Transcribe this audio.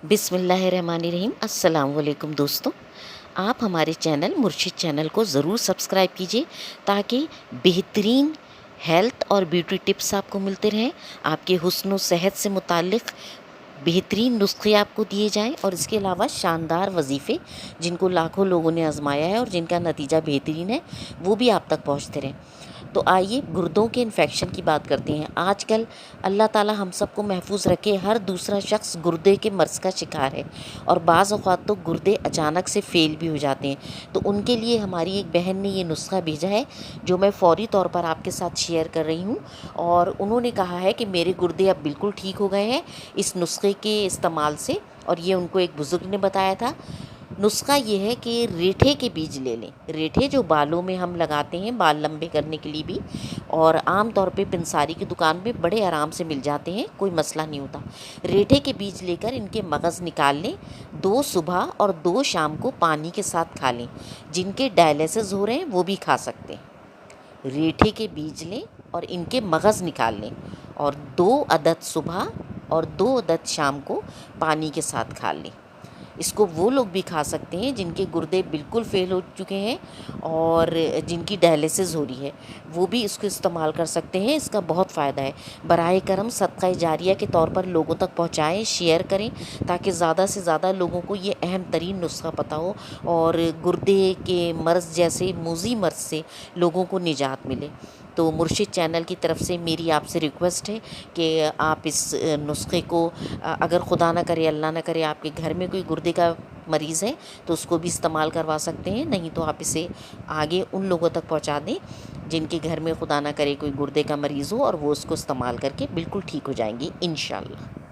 बिस्मिल्लाहिर्रहमानिर्रहीम। अस्सलाम वालेकुम दोस्तों, आप हमारे चैनल मुर्शिद चैनल को ज़रूर सब्सक्राइब कीजिए ताकि बेहतरीन हेल्थ और ब्यूटी टिप्स आपको मिलते रहें। आपके हुस्न और सेहत से मुताल्लिक़ बेहतरीन नुस्खे आपको दिए जाएं और इसके अलावा शानदार वजीफ़े जिनको लाखों लोगों ने आजमाया है और जिनका नतीजा बेहतरीन है वो भी आप तक पहुंचते रहें। तो आइए गुर्दों के इन्फेक्शन की बात करते हैं। आजकल अल्लाह ताला हम सबको महफूज रखे, हर दूसरा शख्स गुर्दे के मर्ज़ का शिकार है और बाज़ औक़ात तो गुर्दे अचानक से फ़ेल भी हो जाते हैं। तो उनके लिए हमारी एक बहन ने ये नुस्खा भेजा है जो मैं फ़ौरी तौर पर आपके साथ शेयर कर रही हूँ और उन्होंने कहा है कि मेरे गुर्दे अब बिल्कुल ठीक हो गए हैं इस नुस्खे के इस्तेमाल से। और ये उनको एक बुज़ुर्ग ने बताया था। नुस्खा ये है कि रेठे के बीज ले लें। रेठे जो बालों में हम लगाते हैं बाल लंबे करने के लिए भी, और आम तौर पे पंसारी की दुकान पे बड़े आराम से मिल जाते हैं, कोई मसला नहीं होता। रेठे के बीज लेकर इनके मगज़ निकाल लें। 2 सुबह और 2 शाम को पानी के साथ खा लें। जिनके डायलिसिस हो रहे हैं वो भी खा सकते हैं। रेठे के बीज लें और इनके मगज़ निकाल लें और 2 अदद सुबह और 2 अदद शाम को पानी के साथ खा लें। इसको वो लोग भी खा सकते हैं जिनके गुर्दे बिल्कुल फ़ेल हो चुके हैं और जिनकी डायलिसिस हो रही है, वो भी इसको इस्तेमाल कर सकते हैं। इसका बहुत फ़ायदा है। बराए करम सदका जारिया के तौर पर लोगों तक पहुँचाएँ, शेयर करें ताकि ज़्यादा से ज़्यादा लोगों को ये अहम तरीन नुस्खा पता हो और गुर्दे के मर्ज़ जैसे मूज़ी मर्ज़ से लोगों को निजात मिले। तो मुर्शिद चैनल की तरफ से मेरी आपसे रिक्वेस्ट है कि आप इस नुस्खे को अगर खुदा ना करे अल्लाह ना करे आपके घर में कोई गुर्दे का मरीज़ है तो उसको भी इस्तेमाल करवा सकते हैं, नहीं तो आप इसे आगे उन लोगों तक पहुंचा दें जिनके घर में खुदा ना करे कोई गुर्दे का मरीज़ हो और वो उसको इस्तेमाल करके बिल्कुल ठीक हो जाएंगी इंशाअल्लाह।